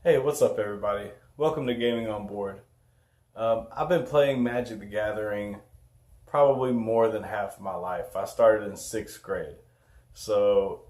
Hey, what's up, everybody? Welcome to Gaming on Board. I've been playing Magic the Gathering probably more than half of my life. I started in sixth grade, so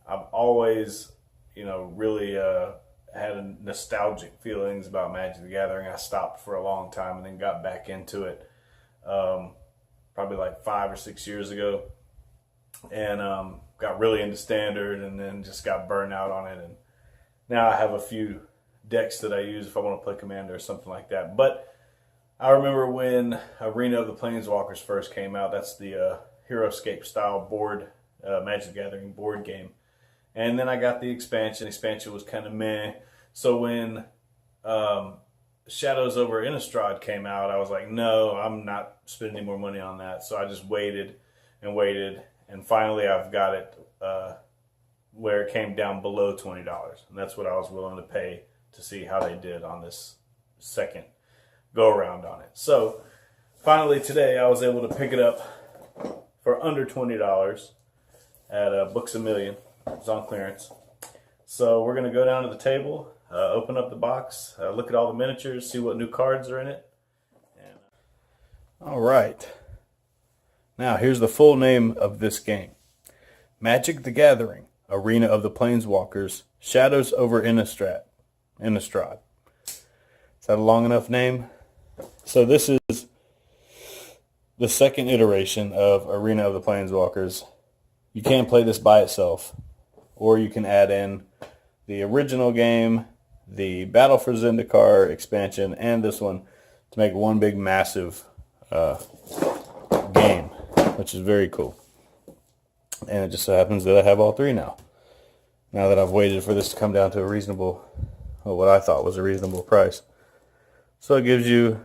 I've always, really had nostalgic feelings about Magic the Gathering. I stopped for a long time and then got back into it, probably like 5 or 6 years ago, and got really into Standard, and then just got burned out on it. And now I have a few decks that I use if I want to play Commander or something like that. But I remember when Arena of the Planeswalkers first came out. That's the HeroScape style board, Magic the Gathering board game. And then I got the expansion. Expansion was kind of meh. So when Shadows Over Innistrad came out, I was like, no, I'm not spending any more money on that. So I just waited and waited. And finally I've got it where it came down below $20. And that's what I was willing to pay to see how they did on this second go around on it. So finally today I was able to pick it up for under $20 at Books A Million. It was on clearance. So we're going to go down to the table, open up the box, look at all the miniatures, see what new cards are in it. And all right. Now here's the full name of this game. Magic the Gathering, Arena of the Planeswalkers, Shadows Over Innistrad. Is that a long enough name? So this is the second iteration of Arena of the Planeswalkers. You can play this by itself, or you can add in the original game, the Battle for Zendikar expansion, and this one to make one big massive game, which is very cool. And it just so happens that I have all three now. Now that I've waited for this to come down to a reasonable, what I thought was a reasonable price. So it gives you,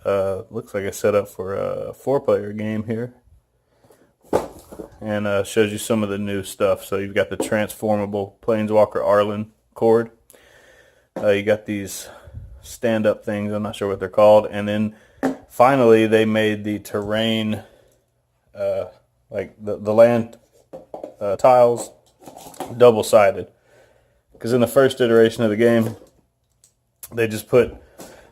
looks like a setup for a 4-player game here. And shows you some of the new stuff. So you've got the transformable Planeswalker Arlen cord. You got these stand-up things, I'm not sure what they're called. And then finally they made the terrain, like the land tiles, double-sided. Because in the first iteration of the game, they just put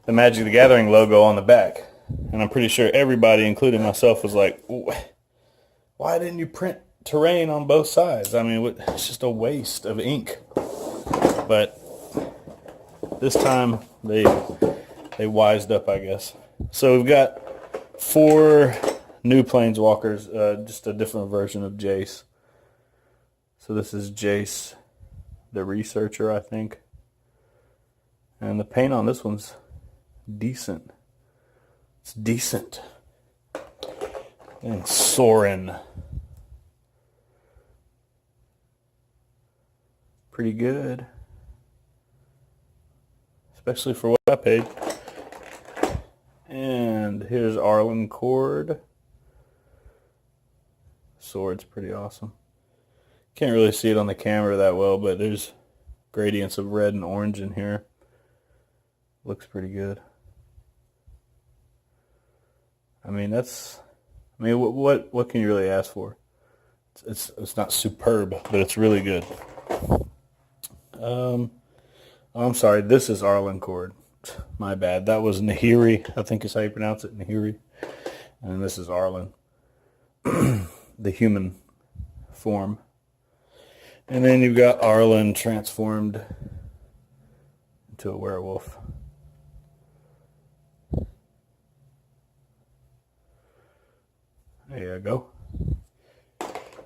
the Magic the Gathering logo on the back. And I'm pretty sure everybody, including myself, was like, why didn't you print terrain on both sides? I mean, it's just a waste of ink. But this time, they wised up, I guess. So we've got 4 new Planeswalkers, just a different version of Jace. So this is Jace the Researcher, I think. And the paint on this one's decent. It's decent. And Sorin. Pretty good. Especially for what I paid. And here's Arlen Cord. Sword's pretty awesome. Can't really see it on the camera that well, but there's gradients of red and orange in here. Looks pretty good. I mean, what can you really ask for? It's not superb, but it's really good. I'm sorry, this is Arlen Cord. My bad. That was Nahiri, I think is how you pronounce it, Nahiri. And this is Arlen, the human form. And then you've got Arlen transformed into a werewolf. There you go.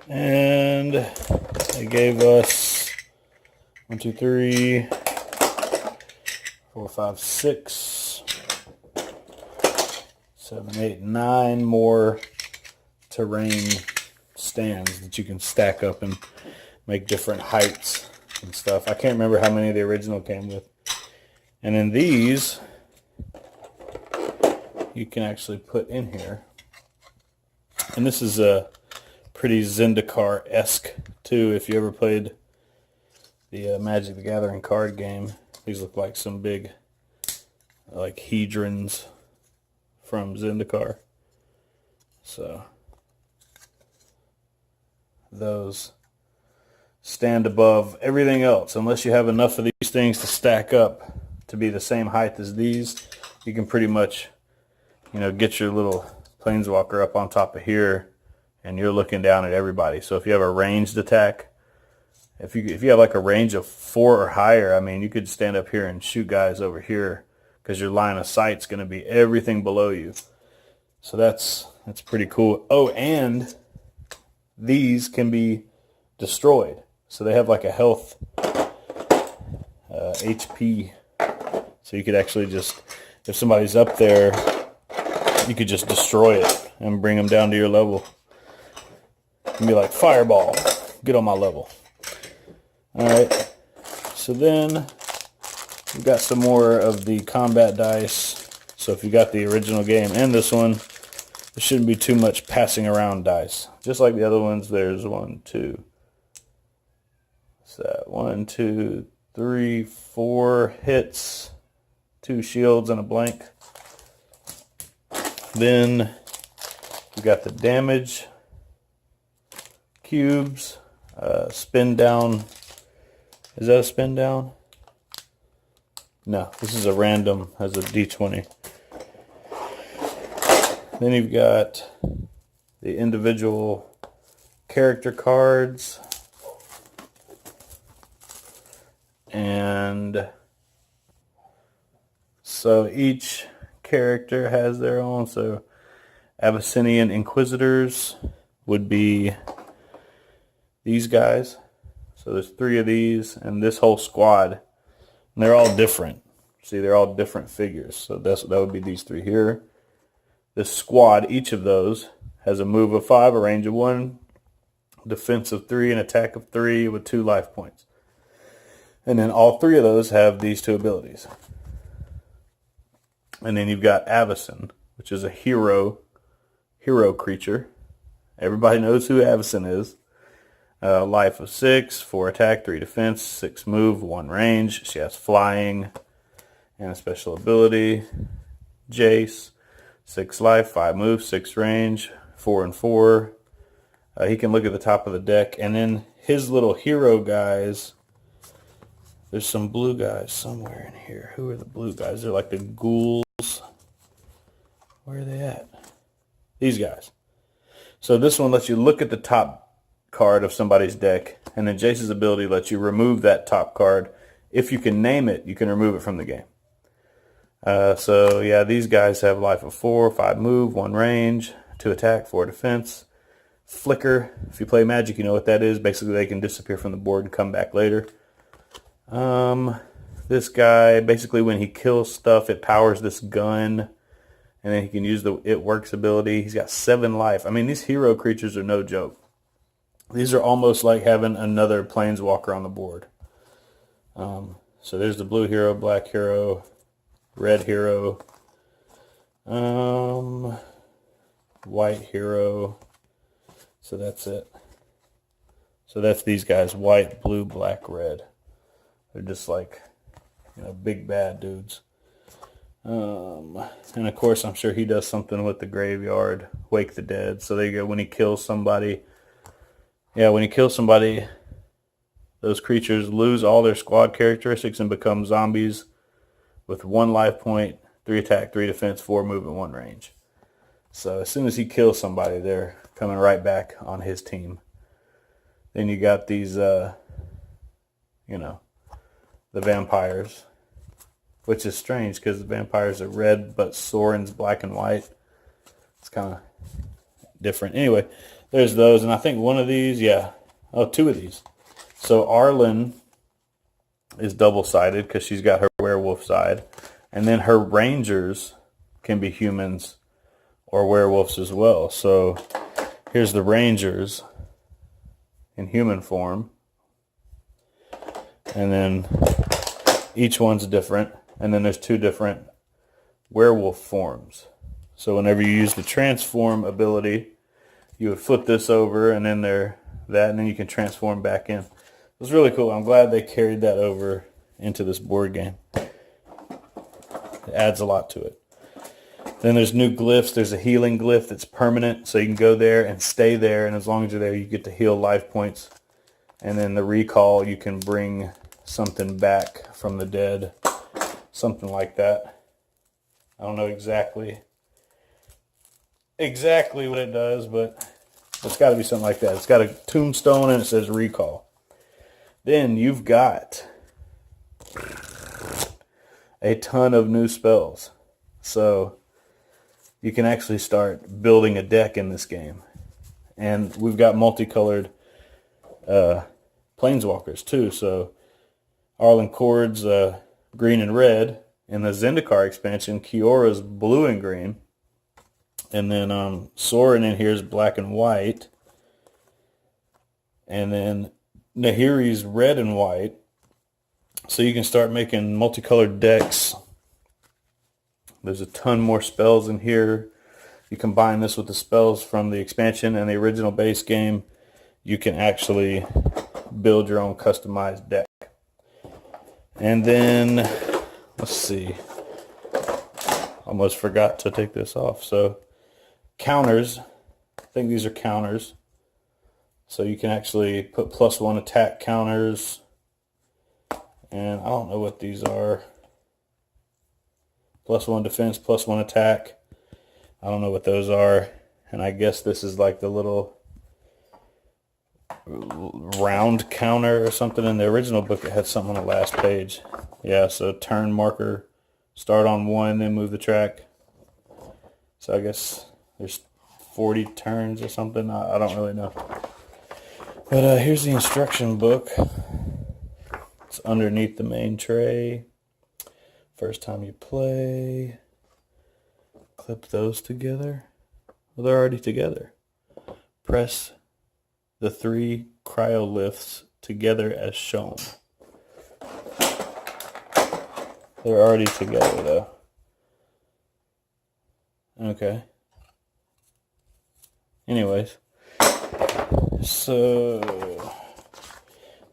And they gave us 1, 2, 3, 4, 5, 6, 7, 8, 9 more terrain stands that you can stack up and make different heights and stuff. I can't remember how many the original came with. And then these you can actually put in here. And this is a pretty Zendikar-esque too. If you ever played the Magic the Gathering card game, these look like some big like hedrons from Zendikar. So those stand above everything else. Unless you have enough of these things to stack up to be the same height as these, you can pretty much, get your little Planeswalker up on top of here, and you're looking down at everybody. So if you have a ranged attack, if you have like a range of 4 or higher, I mean, you could stand up here and shoot guys over here because your line of sight's going to be everything below you. So that's pretty cool. Oh, and these can be destroyed. So they have like a health HP. So you could actually just, if somebody's up there, you could just destroy it and bring them down to your level. And be like, fireball, get on my level. Alright, so then we've got some more of the combat dice. So if you got the original game and this one, there shouldn't be too much passing around dice. Just like the other ones, there's 1, 2. What's that? 1, 2, 3, 4 hits, 2 shields, and a blank. Then we got the damage cubes, spin down. Is that a spin down? No, this is a random, has a d20. Then you've got the individual character cards. And so each character has their own. So Abyssinian Inquisitors would be these guys. So there's 3 of these and this whole squad. And they're all different. See, they're all different figures. So that would be these 3 here. This squad, each of those, has a move of 5, a range of 1, defense of 3, an attack of 3 with 2 life points. And then all 3 of those have these 2 abilities. And then you've got Avacyn, which is a hero creature. Everybody knows who Avacyn is. Life of 6, 4 attack, 3 defense, 6 move, 1 range. She has flying and a special ability. Jace, 6 life, 5 move, 6 range, 4 and 4. He can look at the top of the deck. And then his little hero guys, there's some blue guys somewhere in here. Who are the blue guys? They're like the ghouls. Where are they at? These guys. So this one lets you look at the top card of somebody's deck, and then Jace's ability lets you remove that top card. If you can name it, you can remove it from the game. So yeah, these guys have life of 4, 5 move, 1 range, 2 attack, 4 defense. Flicker, if you play Magic, you know what that is. Basically, they can disappear from the board and come back later. This guy, basically when he kills stuff, it powers this gun, and then he can use the It Works ability. He's got 7 life. I mean, these hero creatures are no joke. These are almost like having another Planeswalker on the board. So there's the blue hero, black hero, red hero, white hero. So that's it. So that's these guys, white, blue, black, red. They're just like, big bad dudes. And of course, I'm sure he does something with the graveyard, Wake the Dead. So there you go. When he kills somebody, those creatures lose all their squad characteristics and become zombies with 1 life point, 3 attack, 3 defense, 4 move, and 1 range. So as soon as he kills somebody, they're coming right back on his team. Then you got these, the vampires, which is strange because the vampires are red, but Sorin's black and white. It's kind of different. Anyway, there's those, and I think one of these, 2 of these. So Arlen is double-sided because she's got her werewolf side, and then her rangers can be humans or werewolves as well. So here's the rangers in human form, and then each one's different, and then there's 2 different werewolf forms. So whenever you use the transform ability, you would flip this over, and then and then you can transform back in. It was really cool. I'm glad they carried that over into this board game. It adds a lot to it. Then there's new glyphs. There's a healing glyph that's permanent, so you can go there and stay there, and as long as you're there, you get to heal life points And then the recall, you can bring something back from the dead. Something like that. I don't know exactly what it does, but it's got to be something like that. It's got a tombstone and it says recall. Then you've got a ton of new spells. So you can actually start building a deck in this game. And we've got multicolored Planeswalkers too. So Arlen Cord's green and red. In the Zendikar expansion, Kiora's blue and green. And then Sorin in here is black and white. And then Nahiri's red and white. So you can start making multicolored decks. There's a ton more spells in here. You combine this with the spells from the expansion and the original base game, you can actually build your own customized deck. And then, let's see. Almost forgot to take this off. So, counters. I think these are counters. So you can actually put +1 attack counters. And I don't know what these are. +1 defense, +1 attack. I don't know what those are. And I guess this is like the little round counter or something. In the original book, it had something on the last page. Yeah, so turn marker. Start on 1, then move the track. So I guess there's 40 turns or something. I don't really know. But here's the instruction book. It's underneath the main tray. First time you play, clip those together. Well, they're already together. Press the 3 cryoglyphs together as shown. They're already together though. Okay. Anyways. So,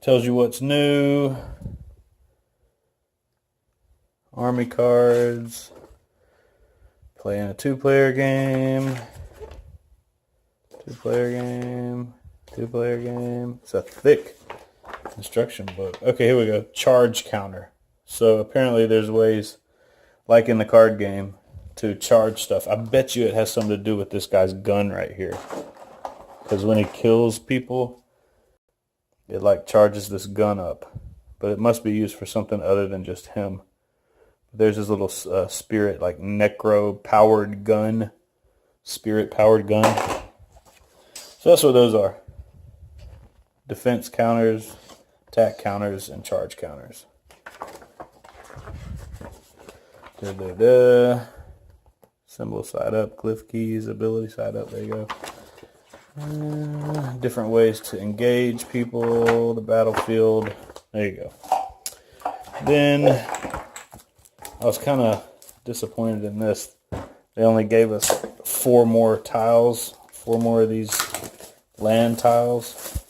tells you what's new. Army cards. Playing a 2-player game. 2-player game. 2-player game. It's a thick instruction book. Okay, here we go. Charge counter. So apparently there's ways, like in the card game, to charge stuff. I bet you it has something to do with this guy's gun right here. Because when he kills people, it like charges this gun up. But it must be used for something other than just him. There's his little spirit, like necro-powered gun. Spirit-powered gun. So that's what those are. Defense counters, attack counters, and charge counters. Symbol side up, glyph keys, ability side up. There you go. Different ways to engage people, the battlefield. There you go. Then I was kind of disappointed in this. They only gave us 4 more tiles, 4 more of these land tiles.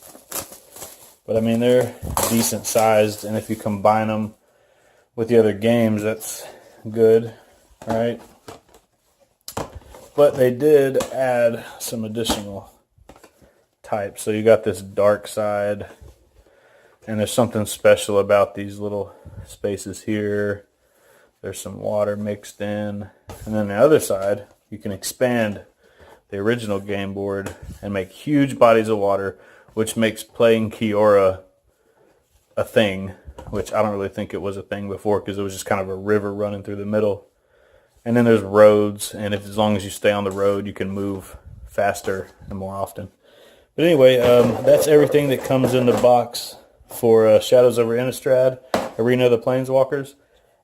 But I mean, they're decent sized, and if you combine them with the other games, that's good, right? But they did add some additional types. So you got this dark side, and there's something special about these little spaces here. There's some water mixed in. And then the other side, you can expand the original game board and make huge bodies of water, which makes playing Kiora a thing, which I don't really think it was a thing before because it was just kind of a river running through the middle. And then there's roads, and as long as you stay on the road, you can move faster and more often. But anyway, that's everything that comes in the box for Shadows Over Innistrad, Arena of the Planeswalkers.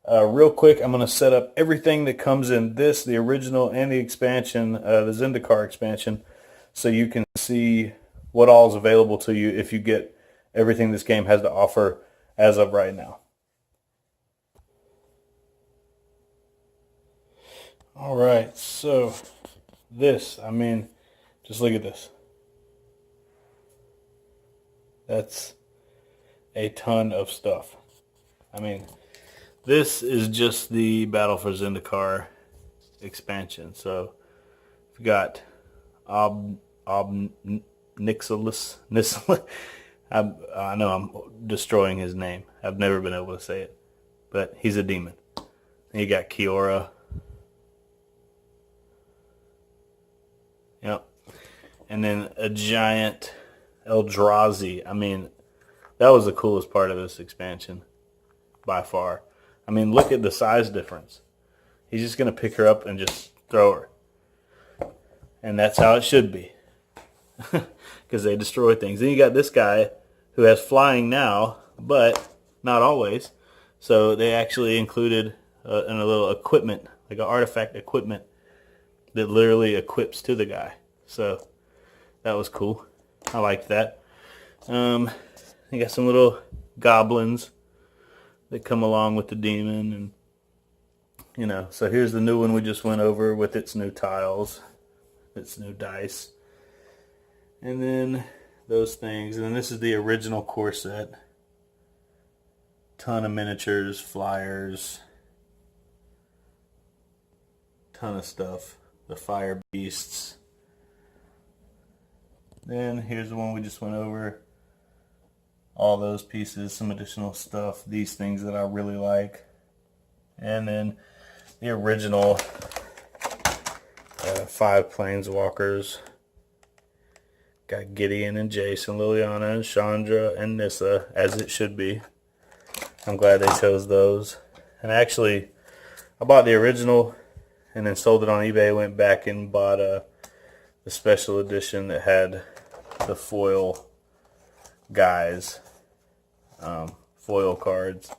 Real quick, I'm going to set up everything that comes in this, the original and the expansion, the Zendikar expansion, so you can see what all is available to you if you get everything this game has to offer as of right now. All right, so this, I mean, just look at this. That's a ton of stuff. I mean, this is just the Battle for Zendikar expansion. So we've got Nixilis. I I know I'm destroying his name. I've never been able to say it. But he's a demon. And you got Kiora. Yep. And then a giant Eldrazi. I mean, that was the coolest part of this expansion. By far. I mean, look at the size difference. He's just going to pick her up and just throw her. And that's how it should be. Because they destroy things. Then you got this guy who has flying now, but not always. So they actually included in a little equipment, like an artifact equipment that literally equips to the guy. So that was cool. I liked that. You got some little goblins that come along with the demon, and you know. So here's the new one we just went over with its new tiles, its new dice, and then those things. And then this is the original core set. Ton of miniatures, flyers, ton of stuff. The fire beasts. Then here's the one we just went over. All those pieces, some additional stuff, these things that I really like. And then the original 5 Planeswalkers. Got Gideon and Jace and Liliana and Chandra and Nissa, as it should be. I'm glad they chose those. And actually, I bought the original and then sold it on eBay. Went back and bought the special edition that had the foil guys, foil cards.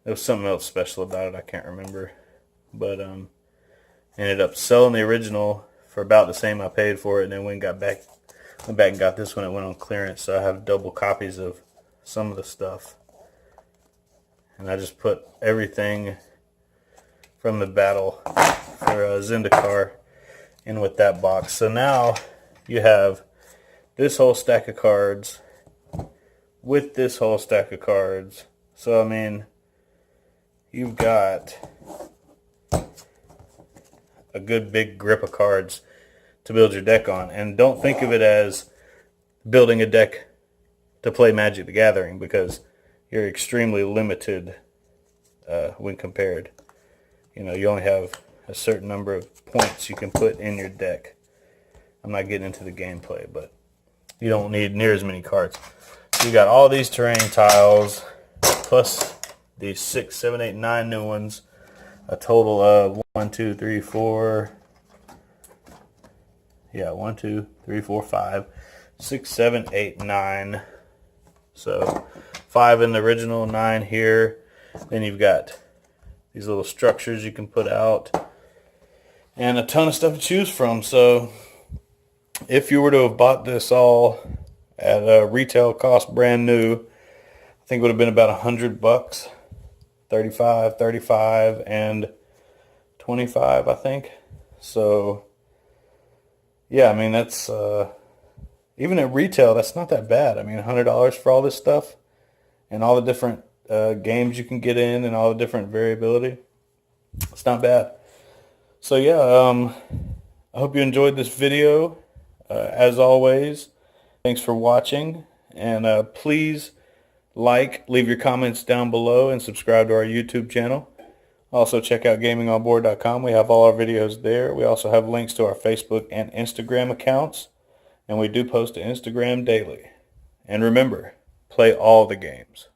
There was something else special about it, I can't remember. But ended up selling the original for about the same I paid for it, and then went back and got this one. It went on clearance, so I have double copies of some of the stuff. And I just put everything from the battle for Zendikar in with that box. So now you have this whole stack of cards with this whole stack of cards. So I mean, you've got a good big grip of cards to build your deck on. And don't think of it as building a deck to play Magic the Gathering, because you're extremely limited when compared. You know, you only have a certain number of points you can put in your deck. I'm not getting into the gameplay, but you don't need near as many cards. So you got all these terrain tiles, plus these 6, 7, 8, 9 new ones. A total of 1, 2, 3, 4. Yeah, 1, 2, 3, 4, 5, 6, 7, 8, 9. So 5 in the original, 9 here. Then you've got these little structures you can put out, and a ton of stuff to choose from. So if you were to have bought this all at a retail cost brand new, I think it would have been about $100. 35 and 25, I think. So yeah, I mean, that's even at retail, that's not that bad. I mean, $100 for all this stuff and all the different games you can get in and all the different variability. It's not bad. So yeah, I hope you enjoyed this video. As always, thanks for watching, and please leave your comments down below, and subscribe to our YouTube channel. Also check out gamingonboard.com. We have all our videos there. We also have links to our Facebook and Instagram accounts, and we do post to Instagram daily. And remember, play all the games.